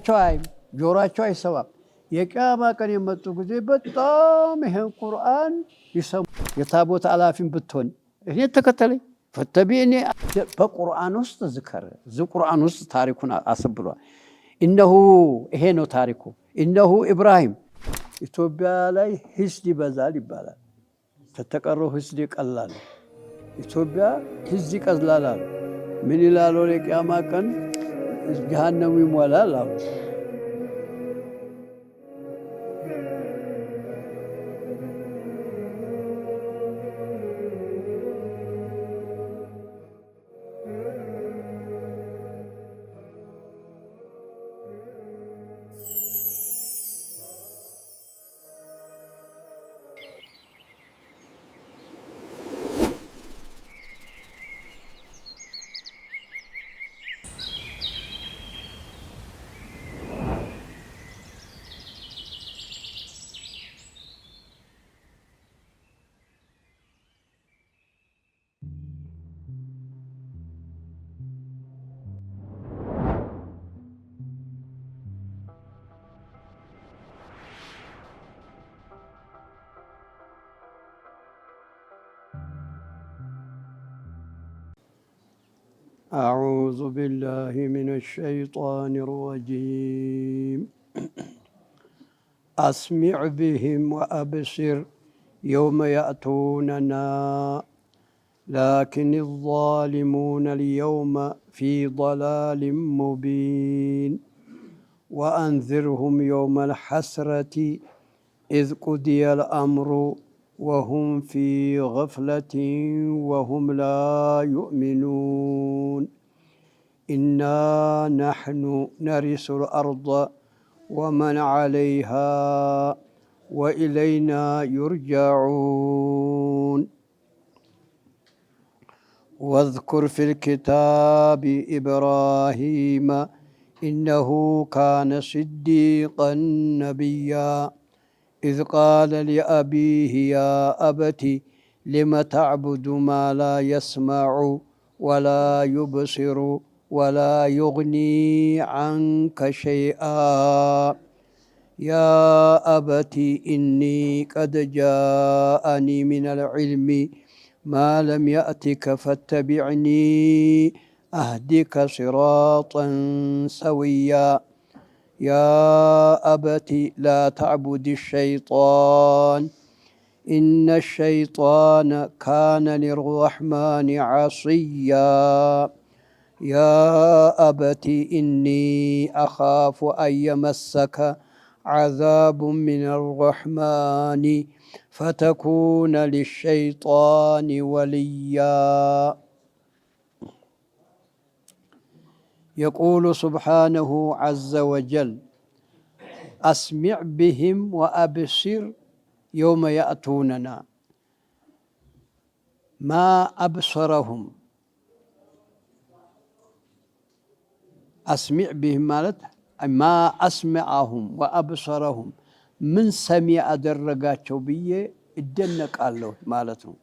ቻይ ጆሮአቸው አይሰማም። የቂያማ ቀን የመጡ ጊዜ በጣም ይሄን ቁርአን ይሰሙ። የታቦት አላፊን ብትሆን እኔ ተከተለኝ ፈተቢኒ በቁርአን ውስጥ ዝከር ቁርአን ውስጥ ታሪኩን አስብሏል። እነሆ ይሄ ነው ታሪኩ። እነሆ ኢብራሂም ኢትዮጵያ ላይ ሂስድ ይበዛል ይባላል። ተተቀረው ሂስድ ይቀላል። ኢትዮጵያ ሂስድ ይቀላል። ምን ይላል? የቂያማ ቀን ጀሃነም ይሞላል አሉ። أعوذ بالله من الشيطان الرجيم أسمع بهم وأبصر يوم يأتوننا لكن الظالمون اليوم في ضلال مبين وأنذرهم يوم الحسرة إذ قضي الأمر وهم في غفلة وهم لا يؤمنون إنا نحن نرث الأرض ومن عليها وإلينا يرجعون واذكر في الكتاب إبراهيم إنه كان صديقا نبيا إذ قال لأبيه يا أبت لم تعبد ما لا يسمع ولا يبصر ولا يغني عنك شيئا يا أبت إني قد جاءني من العلم ما لم يأتك فاتبعني أهدك صراطا سويا يا أبت لا تعبد الشيطان إن الشيطان كان للرحمن عصيا يا أبت إني أخاف أن يمسك عذاب من الرحمن فتكون للشيطان وليا يقول سبحانه عز وجل أسمع بهم وأبصر يوم يأتوننا ما أبصرهم أسمع بهم مالت ما أسمعهم وأبصرهم من سمع أدرقاتشو بيه الدنك الله مالته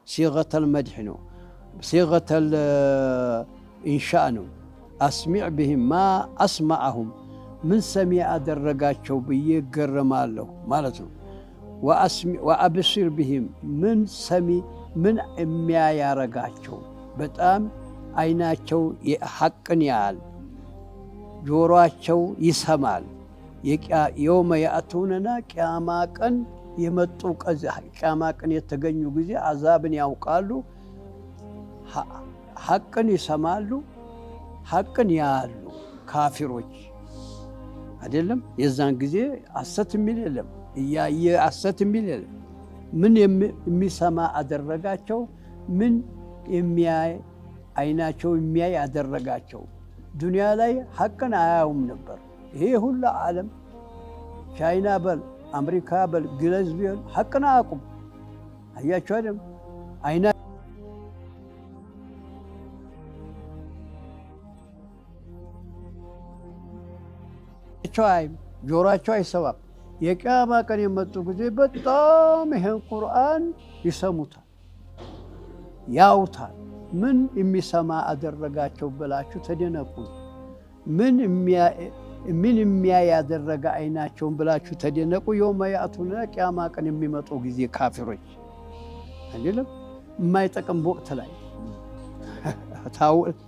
صيغة المدح صيغة الإنشاء أسمع بهم ما أسمعهم من سمع أدرقاتشو بيه قرم الله مالته وأبصر بهم من سمي من إميا يارقاتشو بتأم عيناتشو حقن يعال ጆሮአቸው ይሰማል። የውመ ያእቱነና ቂያማ ቀን የመጡ ቂያማ ቀን የተገኙ ጊዜ አዛብን ያውቃሉ። ሐቅን ይሰማሉ፣ ሐቅን ያያሉ። ካፊሮች አይደለም። የዛን ጊዜ ሐሰት የሚል የለም፣ እያየ ሐሰት የሚል የለም። ምን የሚሰማ አደረጋቸው? ምን የሚያይ አይናቸው የሚያይ አደረጋቸው? ዱንያ ላይ ሐቅን አያዩም ነበር። ይሄ ሁሉ ዓለም ቻይና በል አሜሪካ በል ግለዝ ቢሆን ሐቅን አያውቁም። አያቸው አይደለም አይናቸው ጆሮአቸው አይሰማም። የቂያማ ቀን የመጡ ጊዜ በጣም ይሄን ቁርአን ይሰሙታል፣ ያውታል። ምን የሚሰማ አደረጋቸው ብላችሁ ተደነቁ። ምን ምን ያደረገ አይናቸውን ብላችሁ ተደነቁ። የውመ ያእቱነ ቂያማ ቀን የሚመጡ ጊዜ ካፊሮች አይደለም የማይጠቅም ወቅት ላይ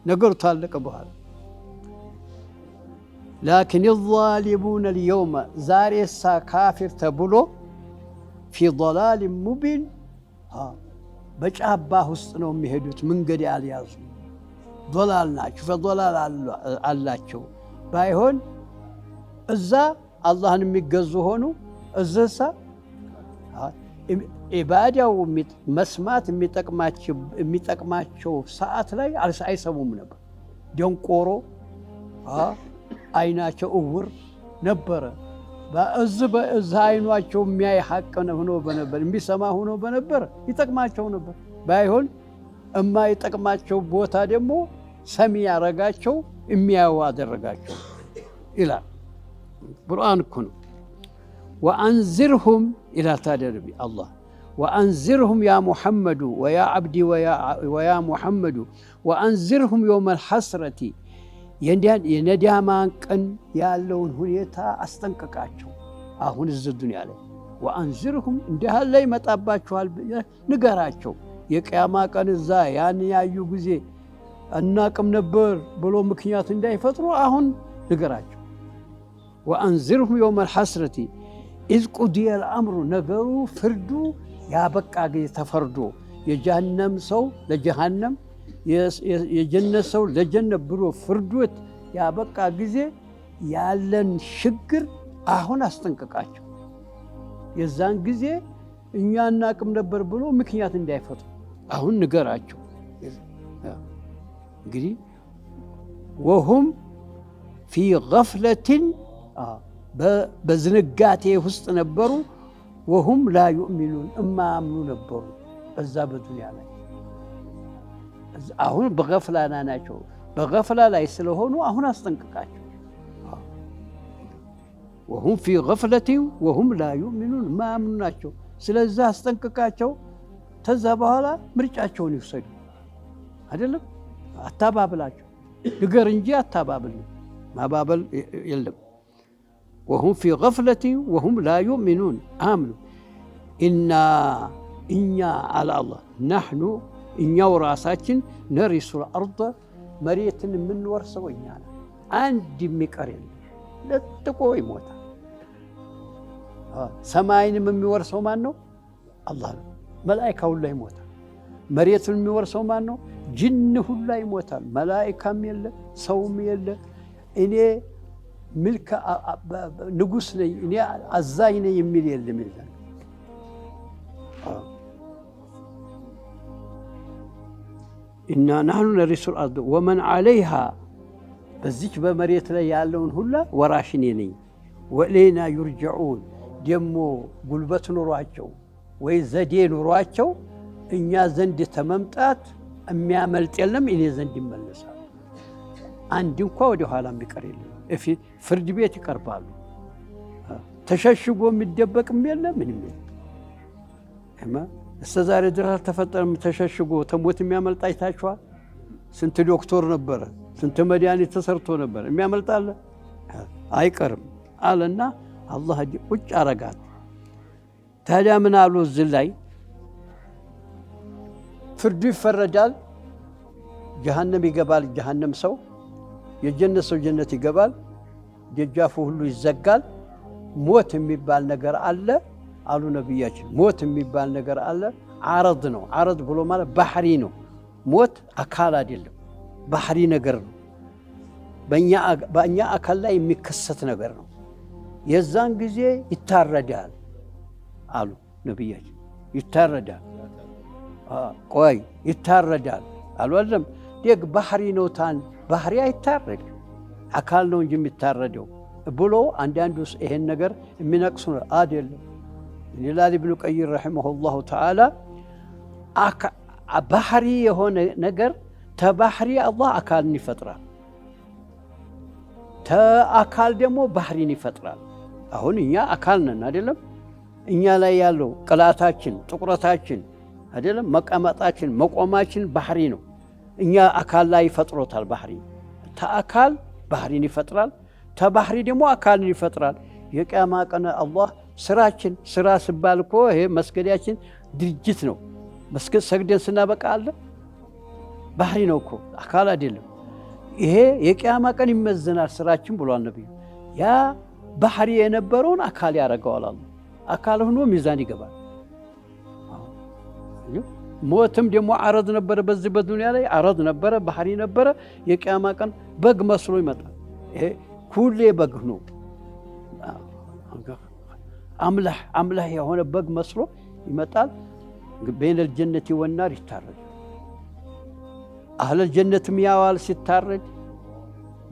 ነገሩ ታለቀ በኋላ ላኪን الظالمون اليوم ዛሬሳ ካፊር ተብሎ في ضلال مبين በጫባ ውስጥ ነው የሚሄዱት። መንገድ ያልያዙ ضلال ናቸው። فضلال አላቸው። ባይሆን እዛ አላህን የሚገዙ ሆኑ። እዛሳ ኢባዳው መስማት የሚጠቅማቸው ሰዓት ላይ አይሰሙም ነበር። ደንቆሮ አይናቸው እውር ነበረ። በእዛ አይኗቸው የሚያይ ሐቅ ሆኖ በነበር የሚሰማ ሆኖ በነበር ይጠቅማቸው ነበር። ባይሆን የማይጠቅማቸው ቦታ ደግሞ ሰሚ ያረጋቸው የሚያዩ አደረጋቸው ይላል ቁርአን እኮ ነው። ወአንዝርሁም ኢላ ታደርቢ አላህ ወአንዝርሁም ያ ሙሐመዱ ወያ ዓብዲ ወያ ሙሐመዱ ወአንዝርሁም የውመል ሐስረቲ የነዳማን ቀን ያለውን ሁኔታ አስጠንቅቃቸው። አሁን እዚህ ዱንያ ላይ ወአንዝርሁም እንዲህ ያለ ይመጣባቸዋል ንገራቸው። የቅያማ ቀን እዛ ያን ያዩ ጊዜ እናቅም ነበር ብሎ ምክንያት እንዳይፈጥሩ አሁን ንገራቸው። ወአንዝርሁም የውመል ሐስረቲ ኢዝ ቁዲየል አምሩ ነገሩ ፍርዱ ያበቃ ጊዜ ተፈርዶ የጀሃነም ሰው ለጀሃነም የጀነት ሰው ለጀነት ብሎ ፍርዶት ያበቃ ጊዜ ያለን ችግር አሁን አስጠንቅቃቸው። የዛን ጊዜ እኛ እናቅም ነበር ብሎ ምክንያት እንዳይፈጥሩ አሁን ንገራቸው። እንግዲህ ወሁም ፊ ገፍለትን በዝንጋቴ ውስጥ ነበሩ። ወሁም ላ ዩእሚኑን እማያምኑ ነበሩ እዛ በዱንያ ላይ። አሁን በገፍላ ናቸው። በገፍላ ላይ ስለሆኑ አሁን አስጠንቅቃቸው። ወሁም ፊ ገፍለትን ወሁም ላ ዩእሚኑን እማያምኑ ናቸው። ስለዚህ አስጠንቅቃቸው። ተዛ በኋላ ምርጫቸውን ይውሰዱ። አይደለም አታባብላቸው። ንገር እንጂ አታባብል፣ ማባበል የለም። ወሁም ፊ ገፍለትን ወሁም ላ ዩእሚኑን አምኑ ኢና እኛ አለ አላህ ናሕኑ እኛው ራሳችን ነሪሱል አርض መሬትን የምንወርሰው እኛ ነን። አንድ የሚቀር የለም። ለጥቆ ይሞታል። ሰማይንም የሚወርሰው ማን ነው? አላህ ነው። መላኢካ ሁላ ይሞታል። መሬትን የሚወርሰው ማን ነው? ጅን ሁላ ይሞታል። መላኢካም የለ ሰውም የለ። እኔ ምልክ ንጉስ ነኝ እኔ አዛኝ ነኝ የሚል የለም። ይላል ኢና ናሕኑ ነሪሱል አርድ ወመን ዐለይሃ በዚች በመሬት ላይ ያለውን ሁላ ወራሽ እኔ ነኝ። ወኢለይና ዩርጀዑን ደሞ ጉልበት ኑሯቸው ወይ ዘዴ ኑሯቸው እኛ ዘንድ ተመምጣት የሚያመልጥ የለም። እኔ ዘንድ ይመለሳል። አንድ እንኳ ወደ ኋላ የሚቀር የለም። ፍርድ ቤት ይቀርባሉ። ተሸሽጎ የሚደበቅም የለም ምንም የለም። እስከ ዛሬ ድረስ አልተፈጠረም። ተሸሽጎ ተሞት የሚያመልጥ አይታችኋል? ስንት ዶክተር ነበረ፣ ስንት መድኃኒት ተሰርቶ ነበር። የሚያመልጣለ አይቀርም አለና አላህ ቁጭ አረጋት። ታዲያ ምን አሉ? እዚህ ላይ ፍርዱ ይፈረዳል። ጀሃነም ይገባል ጀሃነም ሰው፣ የጀነት ሰው ጀነት ይገባል። ደጃፉ ሁሉ ይዘጋል። ሞት የሚባል ነገር አለ አሉ ነቢያችን። ሞት የሚባል ነገር አለ። ዓረድ ነው። ዓረድ ብሎ ማለት ባህሪ ነው። ሞት አካል አይደለም፣ ባህሪ ነገር ነው። በእኛ አካል ላይ የሚከሰት ነገር ነው። የዛን ጊዜ ይታረዳል አሉ ነቢያችን። ይታረዳል፣ ቆይ ይታረዳል አሉ አይደለም። ደግ ባህሪ ነው። ታን ባህሪ አይታረድ አካል ነው እንጂ የሚታረደው ብሎ አንዳንዱ ይሄን ነገር የሚነቅሱ አይደለም። ይላል ኢብኑ ቀይም ረሒመሁላሁ ተዓላ ባህሪ የሆነ ነገር ተባህሪ አላህ አካልን ይፈጥራል፣ ተአካል ደግሞ ባህሪን ይፈጥራል። አሁን እኛ አካል ነን አይደለም? እኛ ላይ ያለው ቅላታችን፣ ጥቁረታችን አይደለም? መቀመጣችን፣ መቆማችን ባህሪ ነው። እኛ አካል ላይ ይፈጥሮታል ባህሪ። ተአካል ባህሪን ይፈጥራል፣ ተባህሪ ደግሞ አካልን ይፈጥራል። የቂያማ ቀን አላህ ስራችን ስራ ሲባል እኮ ይሄ መስገዳችን ድርጅት ነው። መስገድ ሰግደን ስናበቃ አለ ባህሪ ነው እኮ አካል አይደለም። ይሄ የቂያማ ቀን ይመዘናል ስራችን ብሏል ነብዩ። ያ ባህሪ የነበረውን አካል ያደርገዋል አላህ። አካል ሆኖ ሚዛን ይገባል። ሞትም ደግሞ አረድ ነበረ፣ በዚህ በዱንያ ላይ አረድ ነበረ፣ ባህሪ ነበረ። የቂያማ ቀን በግ መስሎ ይመጣል። ይሄ ሁሌ በግ ነው። አምላህ የሆነ በግ መስሎ ይመጣል። በይነል ጀነቲ ወናር ይታረድ። አህለል ጀነትም ያዋል ሲታረድ፣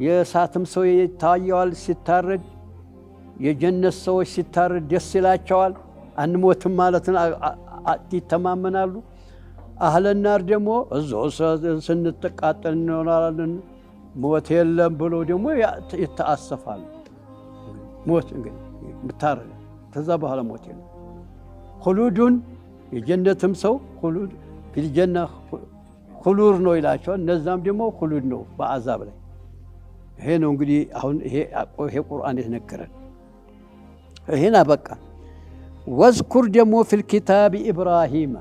የእሳትም ሰው ይታየዋል ሲታረድ። የጀነት ሰዎች ሲታረድ ደስ ይላቸዋል። አንሞትም ማለትን ይተማመናሉ። አህለል ናር ደግሞ እዛው ስንተቃጠል እንሆናለን ሞት የለም ብሎ ደግሞ ይተአሰፋሉ። ሞት እንግዲህ ምታረድ ከዛ በኋላ ሞት የለም። ሁሉዱን የጀነትም ሰው ሁሉድ ፊልጀና ሁሉድ ነው ይላቸዋል። እነዛም ደግሞ ሁሉድ ነው በአዛብ ላይ። ይሄ ነው እንግዲህ አሁን ይሄ ቁርአን የተነገረን። ይሄን አበቃ። ወዝኩር ደግሞ ፊልኪታብ ኢብራሂም፣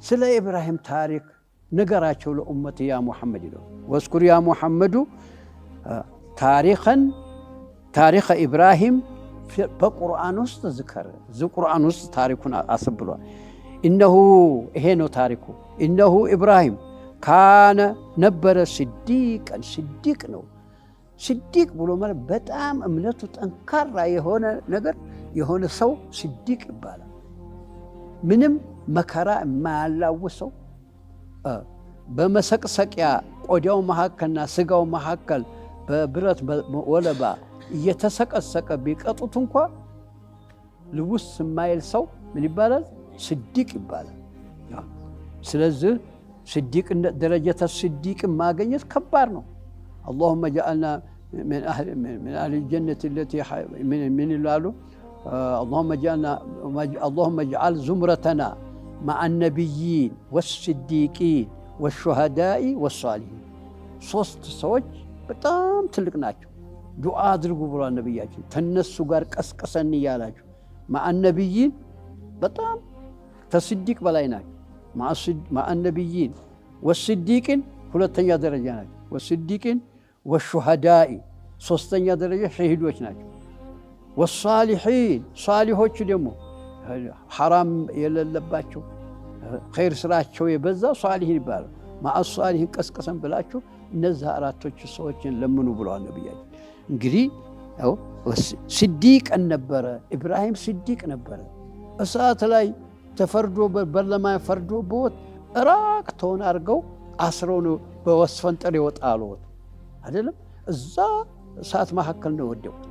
ስለ ኢብራሂም ታሪክ ነገራቸው ለኡመት ያ ሙሐመድ ይለው። ወዝኩር ያ ሙሐመዱ ታሪኸ ኢብራሂም በቁርአን ውስጥ ዝከር። እዚህ ቁርአን ውስጥ ታሪኩን አስብሏል። ኢነሁ ይሄ ነው ታሪኩ። ኢነሁ ኢብራሂም ካነ ነበረ ስዲቀን፣ ስዲቅ ነው። ስዲቅ ብሎ ማለት በጣም እምነቱ ጠንካራ የሆነ ነገር የሆነ ሰው ስዲቅ ይባላል። ምንም መከራ የማያላውሰው በመሰቅሰቂያ ቆዳው መካከልና ስጋው መካከል በብረት ወለባ እየተሰቀሰቀ ቢቀጡት እንኳ ልውስ የማይል ሰው ምን ይባላል? ስዲቅ ይባላል። ስለዚህ ስዲቅነት ደረጃተ ስዲቅ ማግኘት ከባድ ነው። اللهم اجعلنا من أهل الجنة التي من ይላሉ። اللهم اجعل زمرتنا مع النبيين والصديقين والشهداء والصالحين። ሶስት ሰዎች በጣም ትልቅ ናቸው። ዱዓ አድርጉ ብሏል ነብያችን። ተነሱ ጋር ቀስቀሰን እያላችሁ مع النبيين በጣም ተስዲቅ በላይ ናቸው። مع النبيين والصديقين ሁለተኛ ደረጃ ናቸው። والصديقين والشهداء ሶስተኛ ደረጃ ሸሂዶች ናቸው። والصالحين صالحዎቹ ደግሞ ሐራም የሌለባቸው ኸይር ስራቸው የበዛ ሷሊሂን ይባላል። مع الصالحين ቀስቀሰን ብላችሁ እነዚህ አራቶቹ ሰዎችን ለምኑ ብለዋል ነብያችን። እንግዲህ ያው ስዲቅ ነበረ ኢብራሂም፣ ስዲቅ ነበረ። እሳት ላይ ተፈርዶ በለማ ፈርዶ ቦት ራቅተውን አድርገው አስረው ነው በወስፈንጠር ይወጣሉ አይደለም። እዛ እሳት መካከል ነው ወደቁት።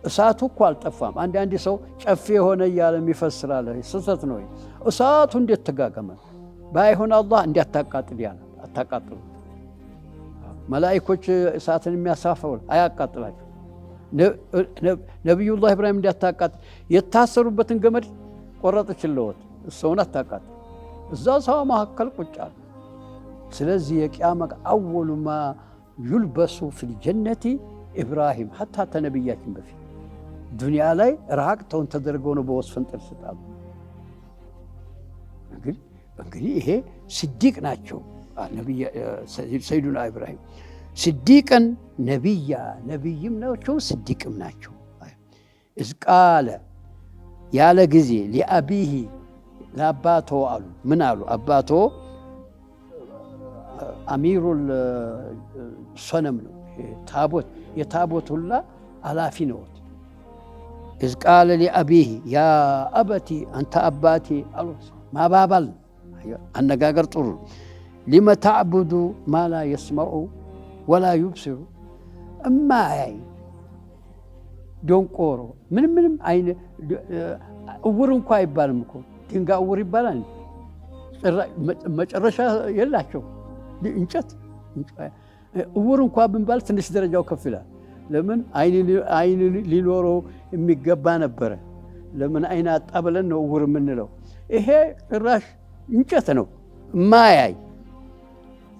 እሳቱ እኮ አልጠፋም። አንዳንድ ሰው ጨፌ የሆነ እያለ የሚፈስራል። ስህተት ነው። እሳቱ እንዴት ተጋገመ? ባይሆን አላህ እንዲያታቃጥል ያለ አታቃጥሉ። መላእክቶች እሳትን የሚያሳፈው አያቃጥላቸው። ነብዩላህ ኢብራሂም እንዲያታቃጥል የታሰሩበትን ገመድ ቆረጠችለውት እሱን አታቃጥል። እዛ ሰው መካከል ቁጭ አለ። ስለዚህ የቂያማ አወሉ ማ ዩልበሱ ፊል ጀነቲ ኢብራሂም ሐታ ተነብያችን በፊት ዱንያ ላይ ራቅተውን ተደርገው ነው በወስፈንጠር ስጣሉ። እንግዲህ ይሄ ስዲቅ ናቸው ሰይዱና ኢብራሂም። ስዲቅን ነቢይም ናቸው ስዲቅም ናቸው። እዝ ቃለ ያለ ጊዜ ሊአቢሂ ለአባቶ አሉ። ምን አሉ? አባቶ አሚሩል ሶነም ነው። ታቦት የታቦት ሁላ አላፊ ነው። እዝ ቃለ ሊአቢሂ ያ አበቲ አንተ አባቴ አሉ። ማባባል አነጋገር ጥሩ። ሊመ ተዕቡዱ ማ ላ የስመዑ ወላ ዩብሲሩ። እማያይ ዶንቆሮ ምንም አይነ እውር እንኳ አይባልም እኮ ድንጋይ እውር ይባላል። መጨረሻ የላቸው እንጨት እውር እንኳ ብንባል ትንሽ ደረጃው ከፍ ይላል። ለምን አይን ሊኖረው የሚገባ ነበረ። ለምን አይን አጣ ብለን ነው እውር የምንለው? ይሄ ጭራሽ እንጨት ነው። ማያይ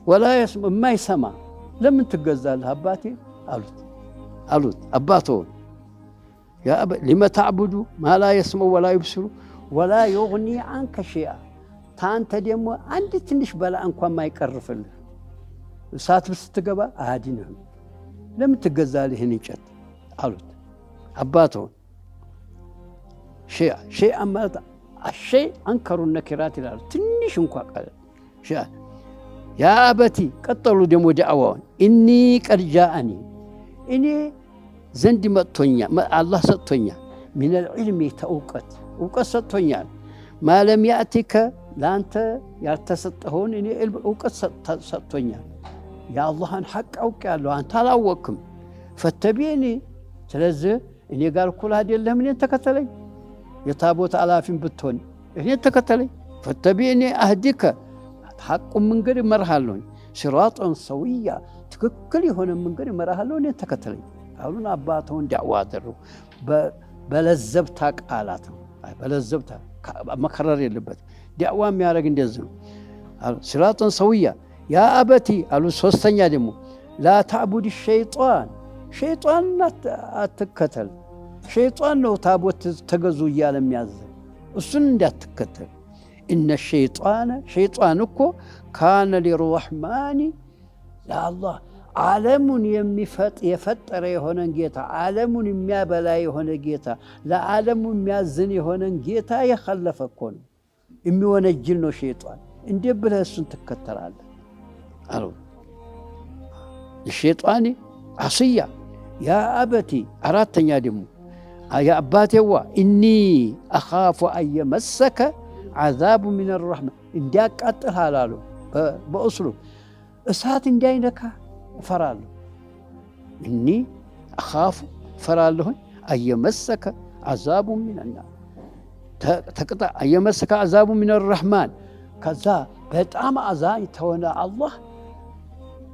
ወላ የስማ የማይሰማ ለምን ትገዛለህ አባቴ አሉት። قالوا أباتون يا أبا لما تعبد ما لا يسمع ولا يبصر ولا يغني عنك شيئا تانت ديمو عند تنش بلا انكم ما يقرف له ساعات بستገባ አያድንህም ለምን ትገዛለህ እንጨት አሉት አባቶን شيء أما الشيء أنكروا النكرات ይላሉ ትንሽ እንኳን ቃል يا أبتي قطلوا دمو دعوان إني قد جاءني إني زند مطونيا الله سطونيا من العلم توقت وقت سطونيا ما لم يأتك لا أنت يرتسطهون إني وقت سطونيا يا الله أن حق أوكي له أنت لا وكم فاتبيني تلزه إني قال كل هذه اللي من يتكتلي يتابوت آلاف بتون إني تكتلي فاتبيني أهديك حق من غير مرحلون صراطا سويا تككل هنا من غير مرحلون يتكتلي قالون أباتهم دعوة درو بلزبتك آلاتهم بلزبتها مكرر يلبت دعوة ميارق اندزن صراطا سويا يا أبتي قالوا سوستنيا دمو لا تعبد الشيطان شيطان لا تكتل شيطان نو تابوت تغزو يالم ياز السن دا تكتل إن شيطانكو كان للرحمن لا الله عالم يفتر يهونن جيتا عالم يميابلا يهونن جيتا لا عالم يميازن يهونن جيتا يخلفكون يميونجل نو شيطان اندي بلا السن تكتل قالوا الشيطان عصية يا أبتي أرادتني دمو يا أباتي إني أخاف أن يمسك عذاب من الرحمة إن داك أتها لالو بأصله أسات إن داينك فرالو إني أخاف فرالو أن يمسك عذاب من النار تقطع أن يمسك عذاب من الرحمن كذا بتأم عذاب تونا الله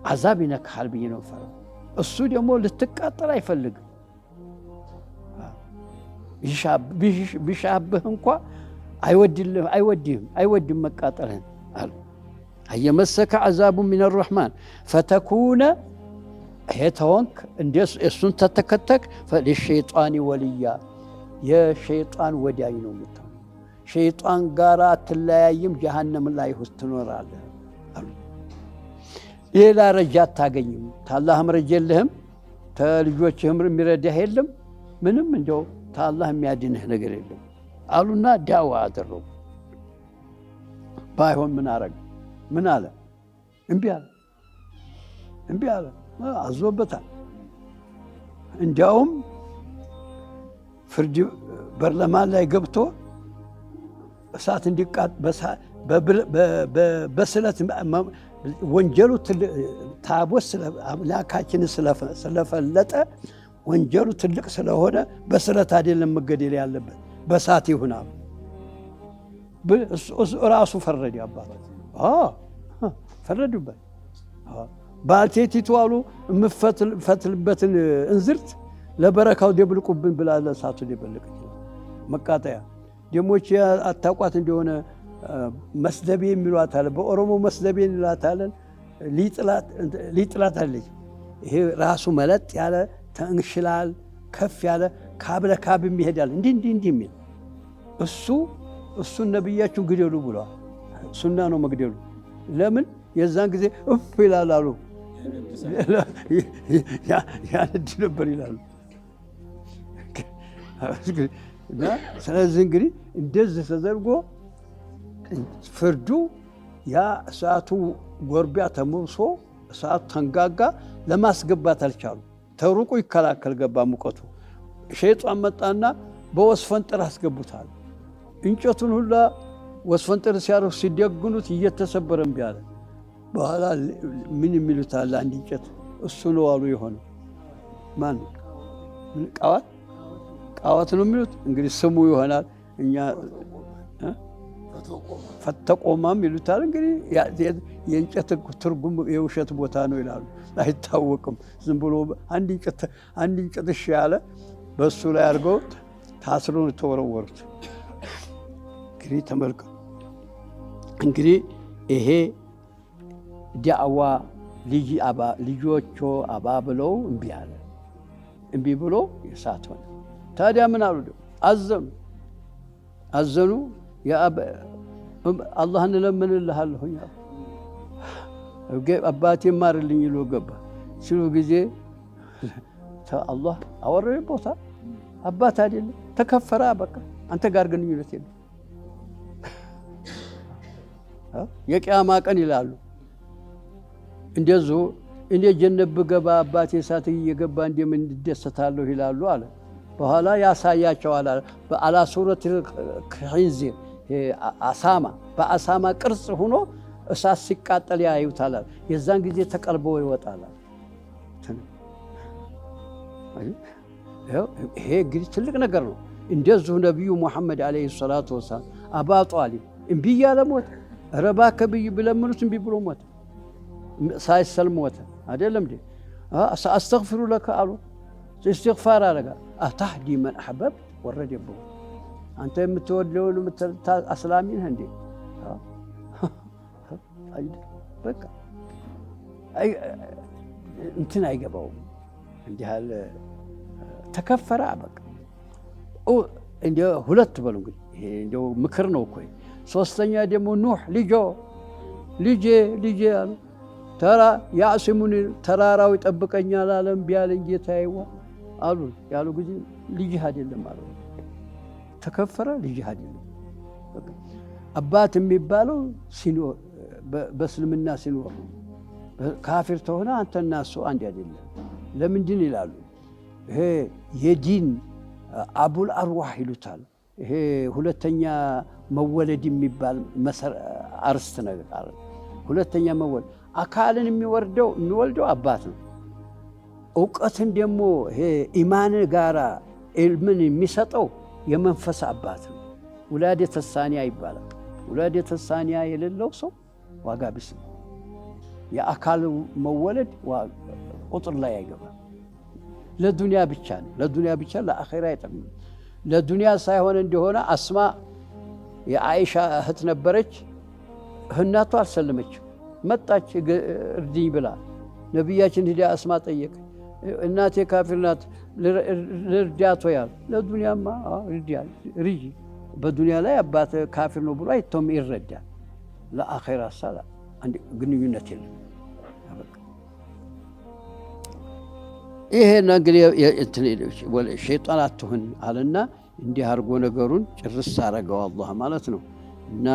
عذابينك حربيين وفرال السود يمول لتقطع يفلق بيشابهن كوا أيودهم مقاطرهن قالوا أن يمسك عذاب من الرحمن فتكون هيتونك انديس اسن تتكتك فللشيطان وليا يا شيطان وداينو متو شيطان غارا تلايم جهنم لا يستنور على قالوا إلى رجات تاغيم تالله رجلهم تلجوچهم ميرده يلم ምንም እንደው ታላህ የሚያድንህ ነገር የለም አሉና ዳዋ አደረጉ ባይሆን ምን አረግ ምን አለ እምቢ አለ አዞበታል እንዲያውም ፍርድ በርለማን ላይ ገብቶ እሳት እንዲቃጥ በስለት ወንጀሉ ታቦት አምላካችን ስለፈለጠ ወንጀሉ ትልቅ ስለሆነ በስለት አይደለም መገደል ያለበት በሳት ይሁናል ራሱ ፈረደ አባቱ ፈረዱበት ባልቴቲቱ አሉ ፈትልበትን እንዝርት ለበረካው ደብልቁብን ብላ ለሳቱ ደብልቅ መቃጠያ ደሞች አታቋት እንደሆነ መስደቤ የሚሏት አለ በኦሮሞ መስደቤ ይላታል ሊጥላት አለች ይሄ ራሱ መለጥ ያለ ተንሽላል ከፍ ያለ ካብለ ካብ ይሄዳል እንዲህ የሚል እሱ ነብያችሁ ግደሉ ብሏል ሱና ነው መግደሉ ለምን የዛን ጊዜ እፍ ይላሉ ያንድ ነበር ይላሉ ስለዚህ እንግዲህ እንደዚህ ተዘርጎ ፍርዱ ያ እሳቱ ጎርቢያ ተሞሶ እሳቱ ተንጋጋ ለማስገባት አልቻሉ ተሩቁ ይከላከል ገባ ሙቀቱ ሸይጣን መጣና በወስፈንጥር አስገቡታል እንጨቱን ሁላ ወስፈንጥር ሲያረፍ ሲደግኑት እየተሰበረ እምቢ አለ በኋላ ምን የሚሉታል አንድ እንጨት እሱ ነው አሉ የሆነ ማን ቃዋት ነው የሚሉት እንግዲህ ስሙ ይሆናል እኛ ፈተቆማም ይሉታል እንግዲህ የእንጨት ትርጉም የውሸት ቦታ ነው ይላሉ አይታወቅም ዝም ብሎ አንድ እንጨት እሺ ያለ በሱ ላይ አድርገው ታስሮ ተወረወሩት እንግዲህ ተመልከቱ እንግዲህ ይሄ ዳዕዋ ልጆቹ አባብለው እምቢ አለ እምቢ ብሎ እሳት ሆነ። ታዲያ ምን አሉ? አዘኑ። አላህን እለምንልሃለሁኝ አባቴ ማርልኝ ይሎ ገባ ሲሉ ጊዜ አላህ አወረደ ቦታ አባት አይደለም ተከፈረ። በቃ አንተ ጋር ግንኙነት የለም። የቂያማ ቀን ይላሉ እንደዚሁ እኔ ጀነት ብገባ አባቴ እሳት እየገባ እንደምን እንደሰታለሁ ይላሉ አለ። በኋላ ያሳያቸዋል አላ ሱረት ኺንዚር አሳማ በአሳማ ቅርጽ ሆኖ እሳት ሲቃጠል ያዩታል። የዛን ጊዜ ተቀልቦ ይወጣል። ይሄ እንግዲህ ትልቅ ነገር ነው። እንደዚሁ ነቢዩ ሙሐመድ ዓለይሂ ሰላቱ ወሰላም አባ ጧሊብ እምቢ እያለ ሞተ። ኧረ እባክህ ብይ ብለምኑት እምቢ ብሎ ሞተ። ሳይሰልም ሞተ። አይደለም እንዴ? አስተግፊሩ ለከ አሉ። እስትግፋር አረጋ። አታህዲ መን አሕበብት ወረደ የበው አንተ የምትወደውን አስላሚ ነህ እንዴ? በቃ እንትን አይገባውም። እንዲህ ያለ ተከፈረ። በቃ እንደ ሁለት በሉ እንግዲህ ይሄ እንደው ምክር ነው እኮ። ሶስተኛ ደግሞ ኑህ ልጄ አሉ ተራ ያዕሲሙኒ ተራራው ይጠብቀኛል አለም ቢያለኝ ጌታዬ አሉ ያሉ ጊዜ ልጅህ አይደለም አሉ። ተከፈረ። ልጅህ አይደለም። አባት የሚባለው ሲኖር በእስልምና ሲኖር ካፊር ተሆነ አንተና እሱ አንድ አይደለም። ለምንድን ይላሉ? ይሄ የዲን አቡል አርዋህ ይሉታል። ይሄ ሁለተኛ መወለድ የሚባል አርስት ነገር። ሁለተኛ መወለድ አካልን የሚወልደው አባት ነው። እውቀትን ደግሞ ይሄ ኢማን ጋራ ኢልምን የሚሰጠው የመንፈስ አባት ነው። ውላደተ ሳኒያ ይባላል። ውላደተ ሳኒያ የሌለው ሰው ዋጋ ቢስ ነው። የአካል መወለድ ቁጥር ላይ አይገባም። ለዱንያ ብቻ ነው። ለዱንያ ብቻ ለአኺራ አይጠቅምም። ለዱንያ ሳይሆን እንደሆነ አስማ የአይሻ እህት ነበረች። እናቷ አልሰለመችም። መጣች እርድኝ ብላ ነቢያችን ሂዳ አስማ ጠየቀ። እናቴ ካፊር ናት ልርዳት ያል። ለዱንያማ ርጂ። በዱንያ ላይ አባት ካፊር ነው ብሎ አይቶም ይረዳል። ለአኺራ ሳላ ግንኙነት የለም። ይሄን እንግዲህ ሸይጣን አትሁን አለና እንዲህ አድርጎ ነገሩን ጭርስ አረገው አላህ ማለት ነው። እና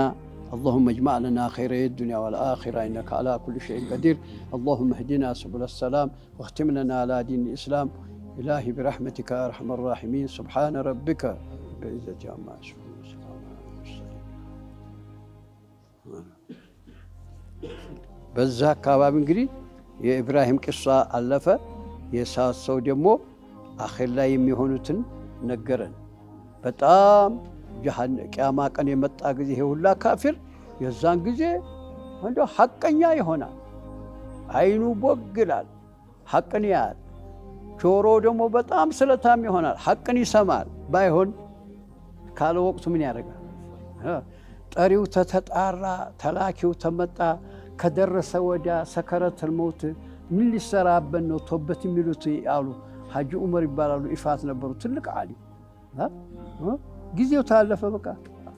اللهم اجمع لنا خير الدنيا والآخرة إنك على كل شيء قدير. اللهم اهدنا سبل السلام واختم لنا على دين الإسلام. إلهي برحمتك يا أرحم الراحمين. سبحان ربك بعزة عما يصفون وسلام على المرسلين. በዛ አካባቢ እንግዲህ የኢብራሂም ቂሷ አለፈ። የሳት ሰው ደግሞ አኺር ላይ የሚሆኑትን ነገረን። በጣም ቂያማ ቀን የመጣ ጊዜ ይሄ ሁላ ካፊር የዛን ጊዜ እንደው ሐቀኛ ይሆናል። አይኑ ቦግላል፣ ሐቅን ያያል። ጆሮ ደግሞ በጣም ስለታም ይሆናል፣ ሐቅን ይሰማል። ባይሆን ካለ ወቅቱ ምን ያደርጋል? ጠሪው ተተጣራ፣ ተላኪው ተመጣ፣ ከደረሰ ወዳ ሰከረተል መውት ምን ሊሰራበት ነው ቶበት የሚሉት አሉ። ሐጂ ዑመር ይባላሉ። ኢፋት ነበሩ፣ ትልቅ ዓሊም። ጊዜው ታለፈ፣ በቃ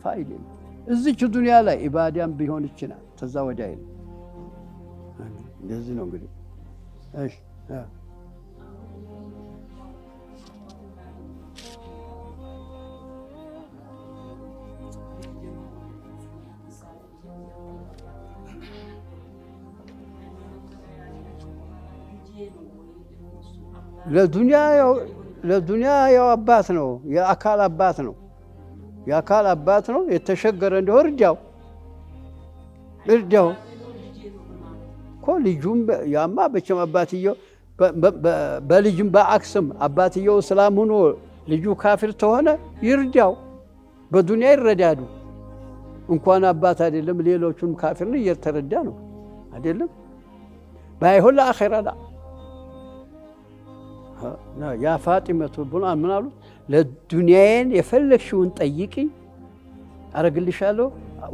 ፋይዳ የለም። እዚች ዱንያ ላይ ኢባዳም ቢሆን ይችላል፣ ተዛ ወዳ የለም። እንደዚህ ነው እንግዲህ። እሺ ለዱንያ ያው አባት ነው፣ የአካል አባት ነው። የአካል አባት ነው። የተሸገረ እንደው እርዳው እኮ ልጁም ያማ በቸም አባትየው በልጅም በአክስም አባትየው እስላም ሆኖ ልጁ ካፊር ተሆነ ይርዳው። በዱንያ ይረዳዱ። እንኳን አባት አይደለም ሌሎቹም ካፊርን እየተረዳ ነው አይደለም። ባይሆን ለአኺራ ያ ፋጢመቱ ብሎ ምን አሉ? ለዱንያዬን የፈለግሽውን ጠይቂኝ አረግልሻለሁ።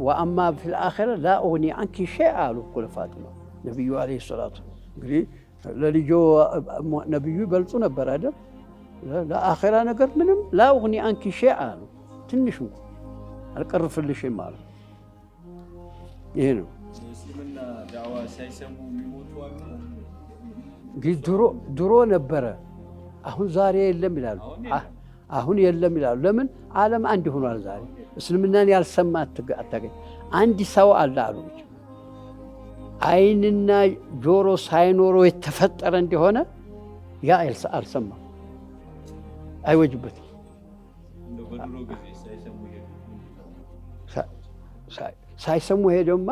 ወአማ ፊል አኺራ ላ ኡግኒ አንኪ ሸይአ አሉ እኮ ለፋጢማ ነቢዩ ዓለይሂ ሰላቱ። እንግዲህ ለልጆ ነቢዩ ይበልጡ ነበር አይደል? ለአኺራ ነገር ምንም ላኡግኒ አንኪ ሸይአ ነው። ትንሽ እንኳን አልቀርፍልሽም ማለት ይሄ ነው። እስልምና ዳዕዋ ሳይሰሙ የሚሞቱ አሉ። ድሮ ነበረ፣ አሁን ዛሬ የለም ይላሉ። አሁን የለም ይላሉ። ለምን? ዓለም አንድ ሆኗል። ዛሬ እስልምናን ያልሰማ አታገኝ። አንድ ሰው አለ አሉ አይንና ጆሮ ሳይኖረው የተፈጠረ እንደሆነ ያ አልሰማም፣ አይወጅበትም። ሳይሰሙ ሄደማ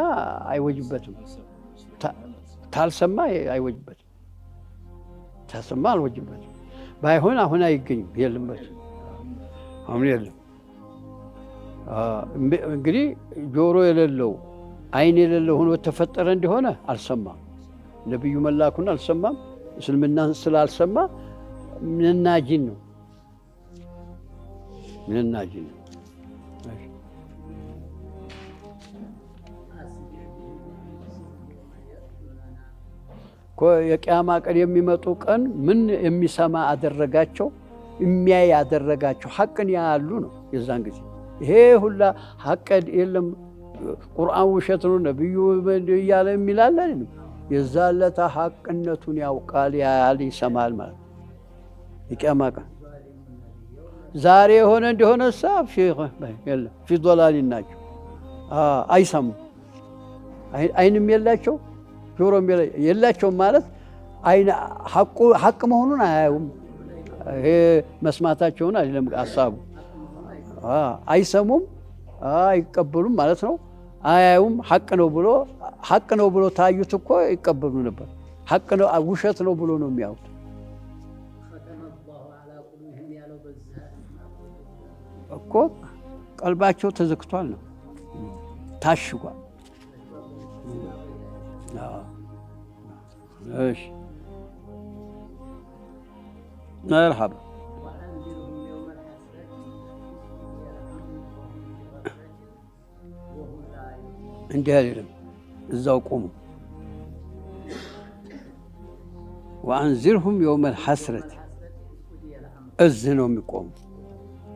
አይወጅበትም። ታልሰማ አይወጅበትም። ታሰማ አልወጅበትም። ባይሆን አሁን አይገኝም፣ የለበት አሁን የለም። እንግዲህ ጆሮ የሌለው አይን የሌለው ሆኖ ተፈጠረ እንደሆነ አልሰማም። ነብዩ መላኩን አልሰማም። እስልምናን ስላልሰማ ምንና ጂን ነው፣ ምንና ጂን ነው። የቂያማ ቀን የሚመጡ ቀን ምን የሚሰማ አደረጋቸው? የሚያይ አደረጋቸው። ሐቅን ያያሉ ነው። የዛን ጊዜ ይሄ ሁላ ሐቅ የለም፣ ቁርአን ውሸት ነው፣ ነብዩ እያለ የሚላል አይደለም። የዛለታ ሐቅነቱን ያውቃል፣ ያያል፣ ይሰማል ማለት የቂያማ ቀን ዛሬ የሆነ እንደሆነ ሳፍ የለም ፊ ዶላሊ ናቸው። አይሰሙ፣ አይንም የላቸው ጆሮም የላቸውም ማለት ሐቅ መሆኑን አያዩም። ይሄ መስማታቸውን አይደለም ሐሳቡ። አይሰሙም፣ አይቀበሉም ማለት ነው። አያዩም። ሐቅ ነው ብሎ ታዩት እኮ ይቀበሉ ነበር። ሐቅ ነው ውሸት ነው ብሎ ነው የሚያዩት እኮ። ቀልባቸው ተዘግቷል ነው፣ ታሽጓል። እሺ መርሐባ እንዲህ አይደለም፣ እዛው ቆሙ። ወአንዚርሁም የውመል ሐስረት እዚህ ነው የሚቆሙ።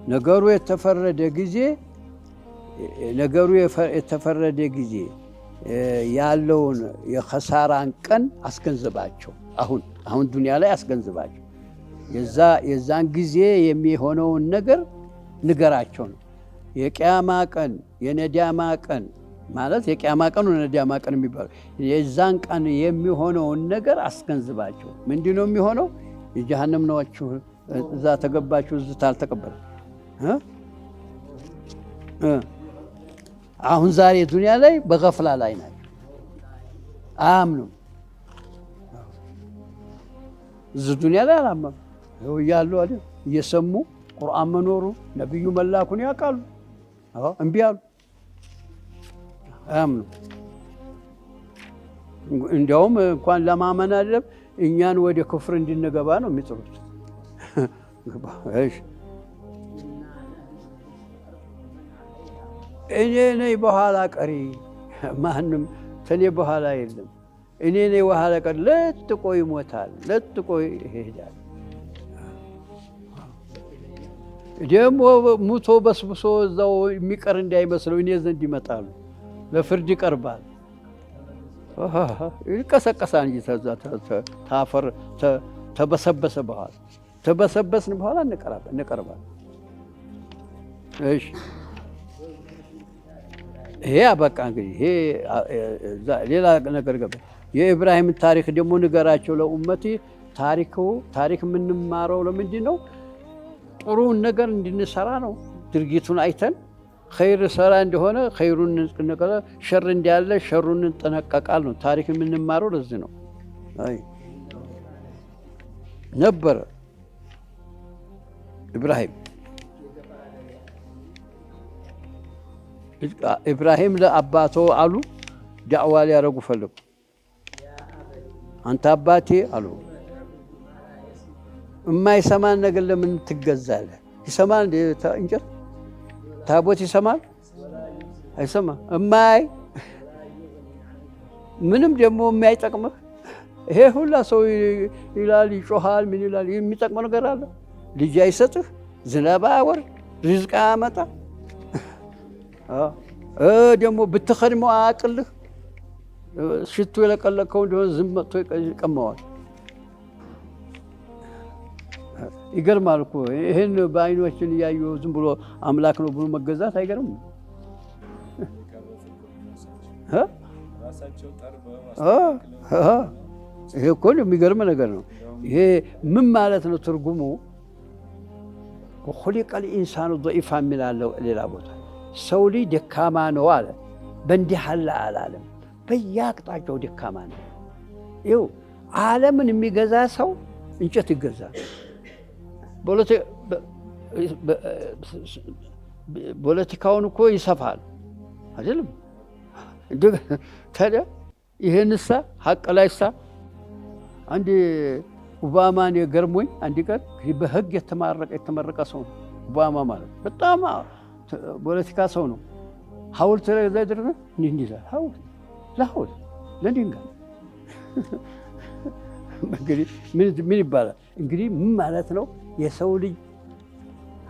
ነገሩ የተፈረደ ጊዜ ያለውን የኸሳራን ቀን አስገንዝባቸው። አሁን ዱንያ ላይ አስገንዝባቸው። የዛን ጊዜ የሚሆነውን ነገር ንገራቸው ነው። የቂያማ ቀን የነዲያማ ቀን ማለት የቂያማ ቀን ነዲያማ ቀን የሚባለው የዛን ቀን የሚሆነውን ነገር አስገንዝባቸው። ምንድን ነው የሚሆነው? የጀሃነም ነዋችሁ፣ እዛ ተገባችሁ፣ እዚህ ታልተቀበለ አሁን ዛሬ ዱንያ ላይ በገፍላ ላይ ናቸው፣ አያምኑም። እዚህ ዱንያ ላይ አላመኑ እያሉ አይደል እየሰሙ ቁርአን መኖሩ ነብዩ መላኩን ያውቃሉ። እምቢ አሉ፣ አያምኑም። እንዲያውም እንኳን ለማመን አይደለም እኛን ወደ ክፍር እንድንገባ ነው የሚጥሩት። እሺ እኔ ነኝ በኋላ ቀሪ፣ ማንም ከኔ በኋላ የለም። እኔ ነኝ በኋላ ቀሪ። ለጥቆ ይሞታል፣ ለጥቆ ይሄዳል። ደግሞ ሙቶ በስብሶ እዛው የሚቀር እንዳይመስለው እኔ ዘንድ ይመጣሉ፣ ለፍርድ ይቀርባል። ይቀሰቀሳል እንጂ ታፈር ተበሰበሰ በኋላ ተበሰበስን በኋላ እንቀርባል። እሺ ይሄ አበቃ። እንግዲህ ይሄ ሌላ ነገር ገባ። የኢብራሂም ታሪክ ደግሞ ንገራቸው ለኡመቲ። ታሪክ የምንማረው ለምንድን ነው? ጥሩን ነገር እንድንሰራ ነው። ድርጊቱን አይተን ኸይር ሰራ እንደሆነ ኸይሩን እንጠነቀቃ፣ ሸር እንዳለ ሸሩን እንጠነቀቃል ነው። ታሪክ የምንማረው ለዚህ ነው። አይ ነበረ ኢብራሂም ለአባቶ አሉ ዳዕዋ ሊያደርጉ ፈለጉ። አንተ አባቴ አሉ የማይሰማን ነገር ለምን ትገዛለህ? ይሰማል እንጨት ታቦት ይሰማል? አይሰማም። እማይ ምንም ደግሞ የማይጠቅምህ ይሄ ሁላ ሰው ይላል፣ ይጮሃል፣ ምን ይላል? የሚጠቅመው ነገር አለ? ልጅ አይሰጥህ፣ ዝናብ አያወርድ፣ ሪዝቅ አያመጣ፣ ደግሞ ብትኸድመው አያቅልህ። ሽቱ የለቀለቀው እንደሆነ ዝም መጥቶ ይቀማዋል። ይገርማል እኮ ይህን በአይኖችን እያዩ ዝም ብሎ አምላክ ነው ብሎ መገዛት አይገርምም? ይሄ እኮ የሚገርም ነገር ነው። ይሄ ምን ማለት ነው ትርጉሙ? ኹሊቀል ኢንሳኑ ضዒፋ የሚላለው ሌላ ቦታ ሰው ልጅ ደካማ ነው አለ። በእንዲህ አለ አላለም። በየአቅጣጫው ደካማ ነው። ይኸው ዓለምን የሚገዛ ሰው እንጨት ይገዛል። ፖለቲካውን እኮ ይሰፋል አይደለም? ታዲያ ይህንሳ ሀቅ ላይሳ አንድ ኦባማን የገርሞኝ አንድ ቀን በህግ የተመረቀ ሰው ነው። ኦባማ ማለት በጣም ፖለቲካ ሰው ነው። ሐውልት ላይ ደረሰ እንዲህ ይላል። ሐውልት ለድንጋይ እንግዲህ ምን ይባላል? እንግዲህ ምን ማለት ነው? የሰው ልጅ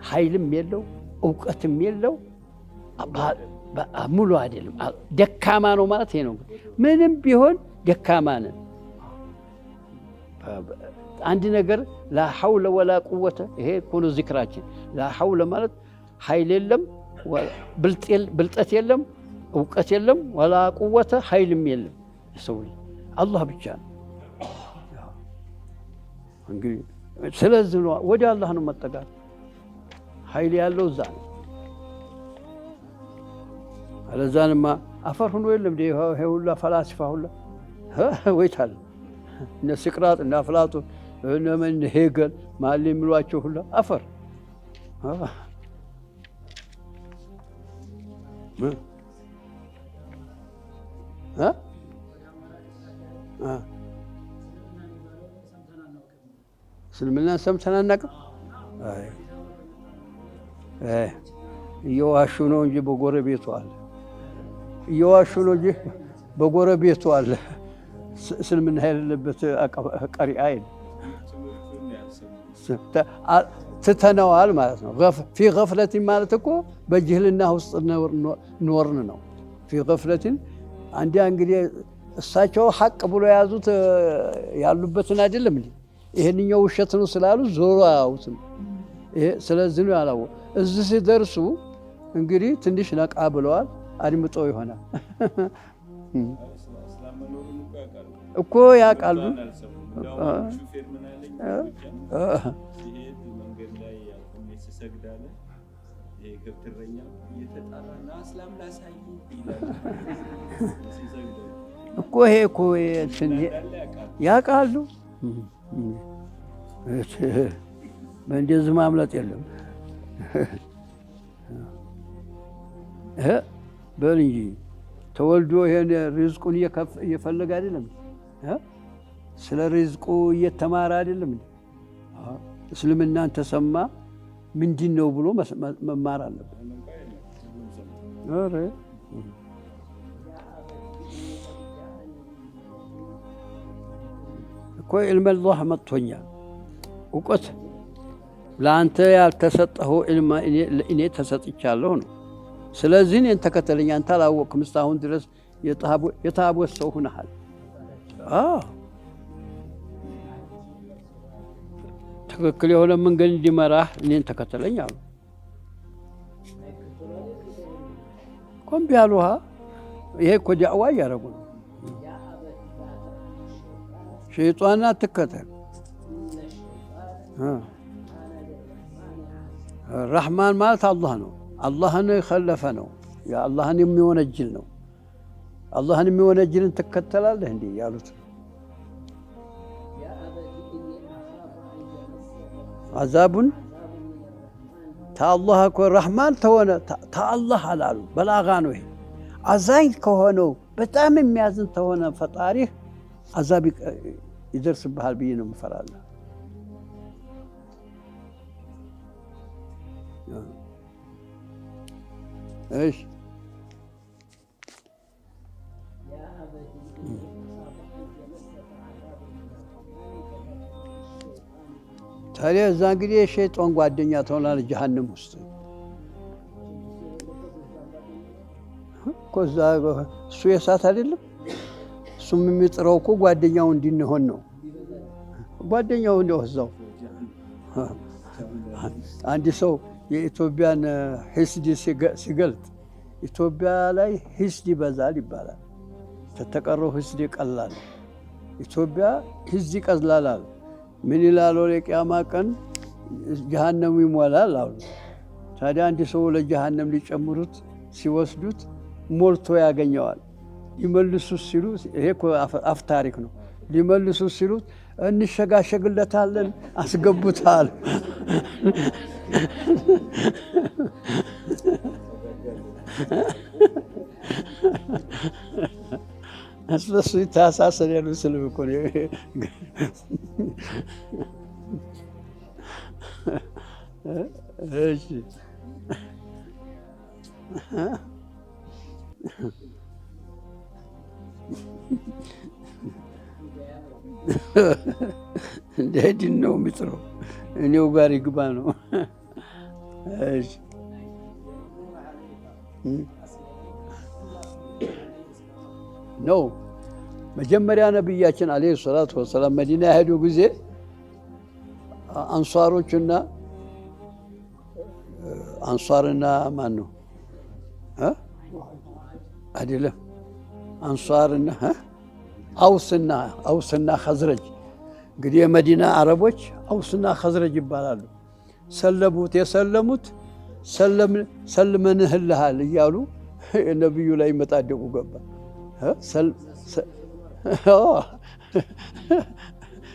ኃይልም የለው እውቀትም የለው ሙሉ አይደለም፣ ደካማ ነው ማለት ይሄ ነው። ምንም ቢሆን ደካማ ነን። አንድ ነገር ላ ሐውለ ወላ ቁወተ፣ ይሄ እኮ ነው ዚክራችን። ላ ሐውለ ማለት ኃይል የለም፣ ብልጠት የለም፣ እውቀት የለም፣ ወላ ቁወተ ኃይልም የለም። የሰው ልጅ አላህ ብቻ ነው። እንግዲህ ስለዚህ ወደ አላህ ነው መጠጋት። ኃይል ያለው እዛ ነው። አለዛንማ አፈር ሆኖ የለም ይሄ ሁላ ፈላስፋ ሁላ ወይታል እነ ስቅራጥ እና አፍላጦን እነ ሄገል ማለ የሚሏቸው ሁላ አፈር እስልምና ሰምተን አናውቅም። እየዋሹ ነው እንጂ በጎረቤቱ አለ። እየዋሹ ነው እንጂ በጎረቤቱ አለ። እስልምና የሌለበት ቀሪአ የለም። ትተነዋል ማለት ነው። ፊ ገፍለቲን ማለት እኮ በጅህልና ውስጥ ኖርን ነው። ፊ ገፍለቲን አንዲያ እንግዲህ እሳቸው ሐቅ ብሎ የያዙት ያሉበትን አይደለም እንዴ? ይሄንኛው ውሸት ነው ስላሉ ዞሮ አያውትም። ስለዚህ ነው ያላወ እዚህ ሲደርሱ እንግዲህ ትንሽ ነቃ ብለዋል። አድምጠው ይሆናል እኮ ያውቃሉ። እኮ ይሄ እኮ ያውቃሉ። በእንደዚህ ማምለጥ የለም። በል እንጂ ተወልዶ ይሄን ሪዝቁን እየፈለገ አይደለም? ስለ ሪዝቁ እየተማረ አይደለም? እስልምናን ተሰማ ምንድን ነው ብሎ መማር አለበት። እኮ ኢልመላህ መጥቶኛል። እውቀት ለአንተ ያልተሰጠኸው ኢልማ እኔ ተሰጥቻለሁ ነው። ስለዚህ እኔን ተከተለኝ። አንተ አላወቅም እስካሁን ድረስ የታቦት ሰው ሁነሃል። ትክክል የሆነ መንገድ እንዲመራህ እኔን ተከተለኝ አሉ። ኮምቢ ያሉሃ ይሄ እኮ ዳዕዋ እያደረጉ ነው። ሸይጣን አትከተል። ረሕማን ማለት አላህ ነው። አላህን የኸለፈ ነው። አላህን የሚወነጅል ነው። አላህን የሚወነጅልን ትከተላለህ እንዴ ያሉት አዛቡን ተአላህ እኮ ረሕማን ተሆነ ተአላህ አላሉ። በላጋ ነው ይሄ። አዛኝ ከሆነው በጣም የሚያዝን ተሆነ ፈጣሪህ አዛብ ይደርስብሃል ብዬ ነው የምፈራለሁ። እሺ ታዲያ እዛ እንግዲህ የሸይጣን ጓደኛ ትሆናለህ ጀሃነም ውስጥ እኮ። እዛ እሱ የእሳት አይደለም። እሱም የሚጥረው እኮ ጓደኛው እንዲሆን ነው። ጓደኛው እንደው እዛው አንድ ሰው የኢትዮጵያን ሂስድ ሲገልጥ ኢትዮጵያ ላይ ሂስድ ይበዛል ይባላል። ተተቀረው ሂስድ ይቀላል። ኢትዮጵያ ሂስድ ይቀላል አሉ። ምን ይላሉ? ለቂያማ ቀን ጀሃነም ይሞላል አሉ። ታዲያ አንድ ሰው ለጀሃነም ሊጨምሩት ሲወስዱት ሞልቶ ያገኘዋል። ሊመልሱት ሲሉ ይሄ እኮ አፍ ታሪክ ነው። ሊመልሱት ሲሉት እንሸጋሸግለታለን አስገቡታል። አስበሱ ታሳሰር ያሉ ስልም እኮ ነው። እሺ እንደዲን ነው የሚጥረው። እኔው ጋር ይግባ ነው። እሺ ነው መጀመሪያ ነብያችን አለይሂ ሰላቱ ወሰላም መዲና የሄዱ ጊዜ አንሷርና ማን ነው አይደለም አንሷርና አውስና ኸዝረጅ። እንግዲህ የመዲና አረቦች አውስና ኸዝረጅ ይባላሉ። ሰለሙት የሰለሙት ሰልመንህልሃል እያሉ ነብዩ ላይ መጣደቁ ገባ።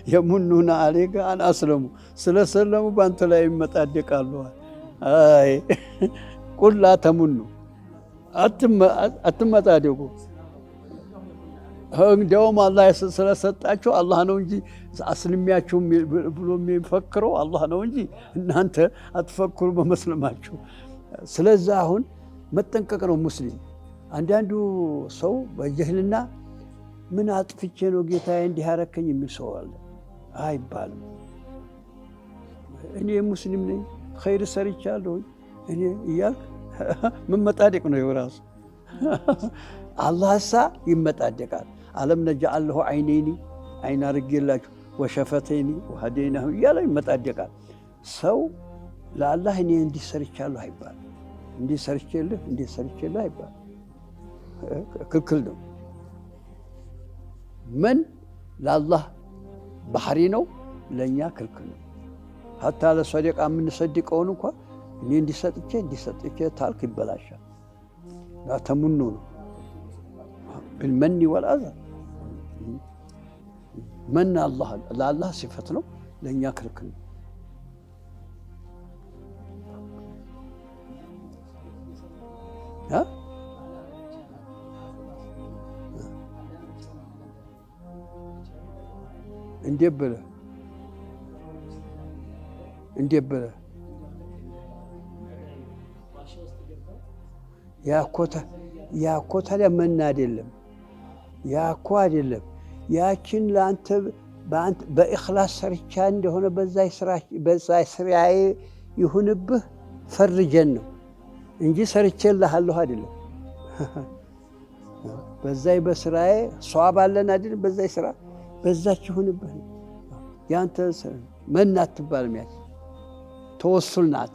የሙኑና አለይከ አን አስለሙ ስለሰለሙ በአንተ ላይ ይመጣደቃሉ። አይ ቁላ ተሙኑ አትመጣደቁ። እንዲያውም አላህ ስለሰጣቸው አላህ ነው እንጂ አስልሚያችሁ ብሎ የሚፈክረው አላህ ነው እንጂ እናንተ አትፈክሩ በመስለማችሁ። ስለዚህ አሁን መጠንቀቅ ነው ሙስሊም። አንዳንዱ ሰው በጀህልና ምን አጥፍቼ ነው ጌታዬ እንዲህ ያረከኝ የሚል ሰው አለ። አይባልም። እኔ ሙስሊም ነኝ ኸይር ሰርቻለሁ እኔ እያልክ ምን መጣደቅ ነው የራሱ። አላህሳ ይመጣደቃል። አለም ነጅዐል ለሁ ዐይነይኒ አይን አድርጌላችሁ ወሸፈተይኒ ወሀደይናሁ እያለ ይመጣደቃል። ሰው ለአላህ እኔ እንዲህ ሰርቻለሁ አይባልም። እንዲህ ሰርቼልህ አይባልም። ክልክል ነው። ምን ለአላህ ባህሪ ነው፣ ለእኛ ክልክል ነው። ሀታ ለሰደቃ የምንሰድቀውን እንኳ እኔ እንዲሰጥቼ ታልክ ይበላሻል። ተሙኑ ነው بالمن والأذى። من الله ለአላህ ሲፈት ነው፣ ለእኛ ክልክል ነው። እንዴት ብለህ ያኮ ታዲያ መና አይደለም። ያኮ አይደለም። ያችን ለአንተ በኢኽላስ ሰርቻ እንደሆነ በዛ ስራዬ ይሁንብህ ፈርጀን ነው እንጂ ሰርቼልሃለሁ አይደለም። በዛይ በስራዬ ሷብ አለን አይደል? በዛይ ስራ በዛች ይሁንብህ ነው። ያንተ መና አትባልም። ያች ተወሱል ናት።